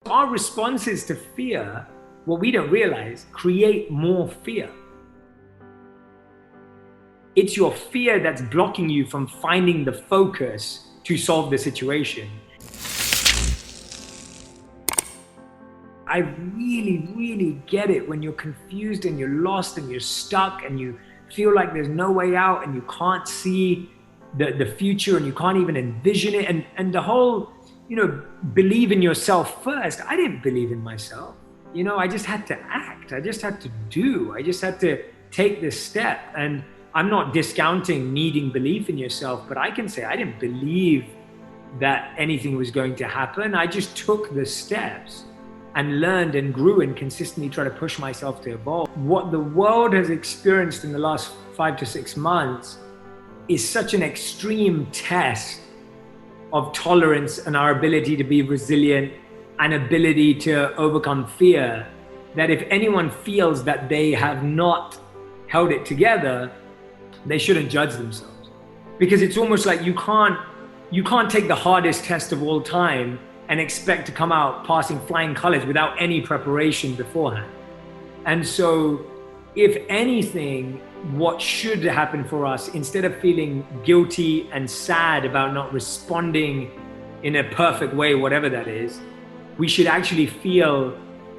Our responses to fear, what we don't realize, create more fear. It's your fear that's blocking you from finding the focus to solve the situation. I really get it when you're confused and you're lost and you're stuck and you feel like there's no way out and you can't see the future and you can't even envision it. And the whole, believe in yourself first. I didn't believe in myself. I just had to act. I just had to do. I just had to take this step. And I'm not discounting needing belief in yourself, but I can say I didn't believe that anything was going to happen. I just took the steps and learned and grew and consistently tried to push myself to evolve. What the world has experienced in the last 5 to 6 months is such an extreme test of tolerance and our ability to be resilient and ability to overcome fear, that if anyone feels that they have not held it together, they shouldn't judge themselves. Because it's almost like you can't take the hardest test of all time and expect to come out passing flying colors without any preparation beforehand. And so, if anything, what should happen for us, instead of feeling guilty and sad about not responding in a perfect way, whatever that is, we should actually feel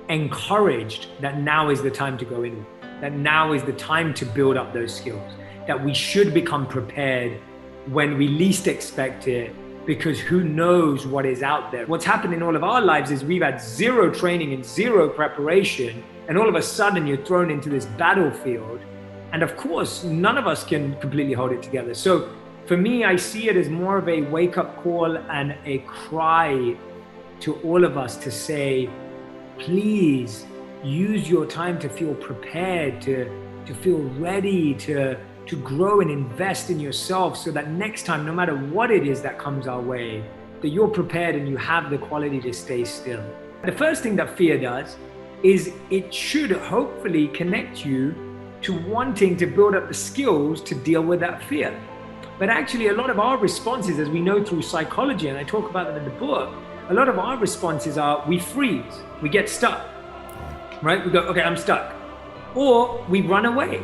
encouraged that now is the time to go in, that now is the time to build up those skills, that we should become prepared when we least expect it, because who knows what is out there. What's happened in all of our lives is we've had zero training and zero preparation, and all of a sudden you're thrown into this battlefield. And of course, none of us can completely hold it together. So for me, I see it as more of a wake-up call and a cry to all of us to say, please use your time to feel prepared, to feel ready, to grow and invest in yourself, so that next time, no matter what it is that comes our way, that you're prepared and you have the quality to stay still. The first thing that fear does is it should hopefully connect you to wanting to build up the skills to deal with that fear. But actually, a lot of our responses, as we know through psychology, and I talk about them in the book, a lot of our responses are we freeze, we get stuck, right? We go, okay, I'm stuck. Or we run away.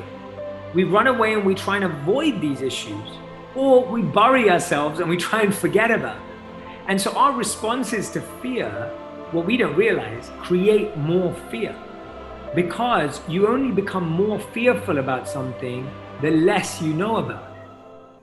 We run away and we try and avoid these issues, or we bury ourselves and we try and forget about them. And so our responses to fear, what we don't realize, create more fear, because you only become more fearful about something the less you know about it.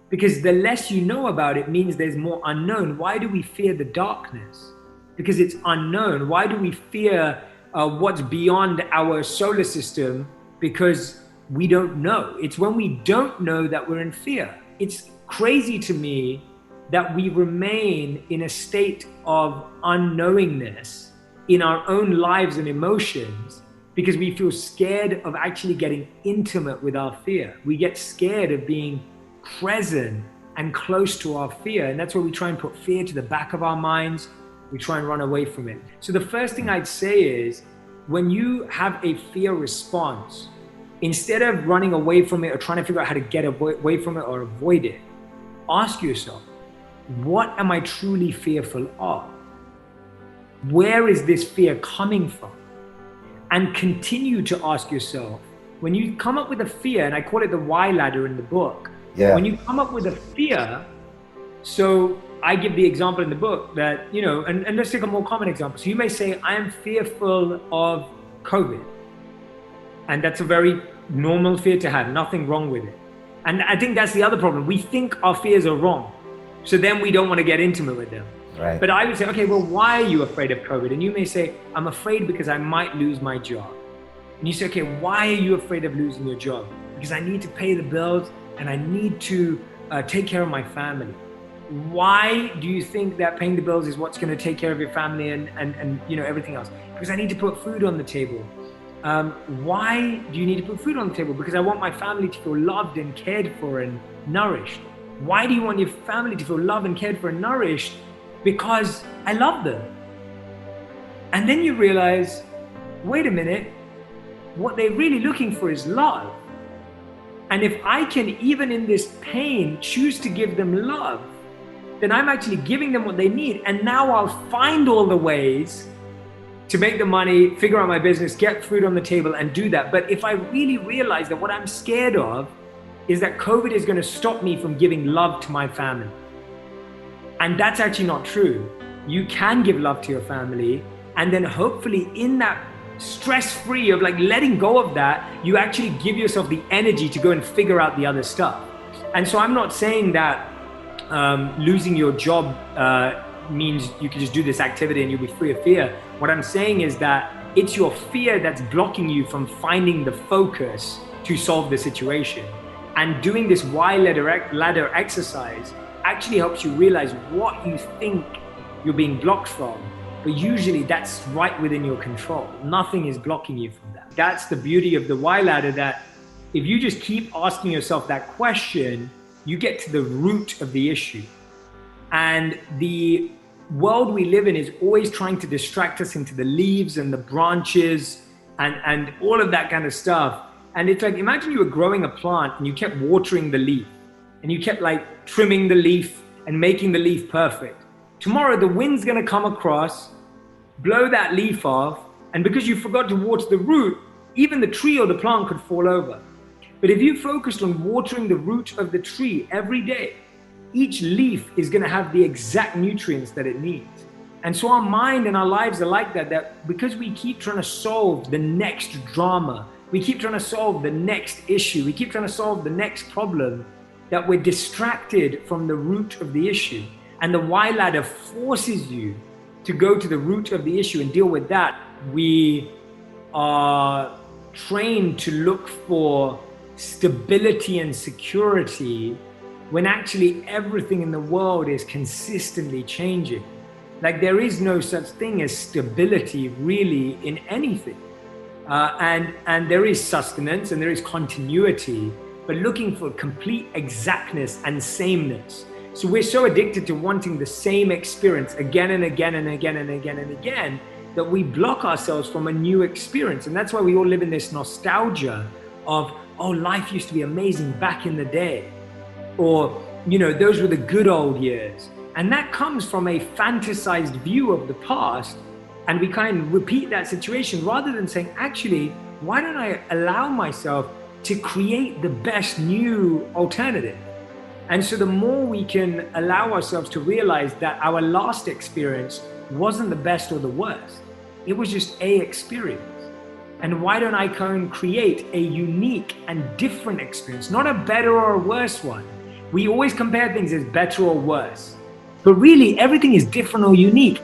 Because the less you know about it means there's more unknown. Why do we fear the darkness? Because it's unknown. Why do we fear what's beyond our solar system? Because we don't know. It's when we don't know that we're in fear. It's crazy to me that we remain in a state of unknowingness in our own lives and emotions, because we feel scared of actually getting intimate with our fear. We get scared of being present and close to our fear. And that's where we try and put fear to the back of our minds. We try and run away from it. So the first thing I'd say is, when you have a fear response, instead of running away from it or trying to figure out how to get away from it or avoid it, ask yourself, what am I truly fearful of? Where is this fear coming from? And continue to ask yourself, when you come up with a fear, and I call it the why ladder in the book, when you come up with a fear, so I give the example in the book that, and let's take a more common example. So you may say, I am fearful of COVID. And that's a very normal fear to have, nothing wrong with it. And I think that's the other problem. We think our fears are wrong. So then we don't want to get intimate with them. Right. But I would say, okay, well, why are you afraid of COVID? And you may say, I'm afraid because I might lose my job. And you say, okay, why are you afraid of losing your job? Because I need to pay the bills and I need to take care of my family. Why do you think that paying the bills is what's going to take care of your family and everything else? Because I need to put food on the table. Why do you need to put food on the table? Because I want my family to feel loved and cared for and nourished. Why do you want your family to feel loved and cared for and nourished? Because I love them. And then you realize, wait a minute, what they're really looking for is love. And if I can, even in this pain, choose to give them love, then I'm actually giving them what they need. And now I'll find all the ways to make the money, figure out my business, get food on the table and do that. But if I really realize that what I'm scared of is that COVID is going to stop me from giving love to my family. And that's actually not true. You can give love to your family, and then hopefully in that stress-free of like letting go of that, you actually give yourself the energy to go and figure out the other stuff. And so I'm not saying that losing your job means you can just do this activity and you'll be free of fear. What I'm saying is that it's your fear that's blocking you from finding the focus to solve the situation. And doing this why ladder exercise actually helps you realize what you think you're being blocked from. But usually that's right within your control. Nothing is blocking you from that. That's the beauty of the why ladder, that if you just keep asking yourself that question, you get to the root of the issue. And the world we live in is always trying to distract us into the leaves and the branches and all of that kind of stuff. And it's like, imagine you were growing a plant and you kept watering the leaf and you kept like trimming the leaf and making the leaf perfect. Tomorrow the wind's gonna come across, blow that leaf off, and because you forgot to water the root, even the tree or the plant could fall over. But if you focused on watering the root of the tree every day, each leaf is gonna have the exact nutrients that it needs. And so our mind and our lives are like that because we keep trying to solve the next drama, we keep trying to solve the next issue, we keep trying to solve the next problem, that we're distracted from the root of the issue. And the why ladder forces you to go to the root of the issue and deal with that. We are trained to look for stability and security when actually everything in the world is consistently changing. Like there is no such thing as stability really in anything. And there is sustenance and there is continuity, but looking for complete exactness and sameness. So we're so addicted to wanting the same experience again and again and again and again and again that we block ourselves from a new experience. And that's why we all live in this nostalgia of, oh, life used to be amazing back in the day. Or, you know, those were the good old years. And that comes from a fantasized view of the past. And we kind of repeat that situation rather than saying, actually, why don't I allow myself to create the best new alternative? And so the more we can allow ourselves to realize that our last experience wasn't the best or the worst, it was just a experience. And why don't I go and create a unique and different experience, not a better or a worse one? We always compare things as better or worse, but really everything is different or unique.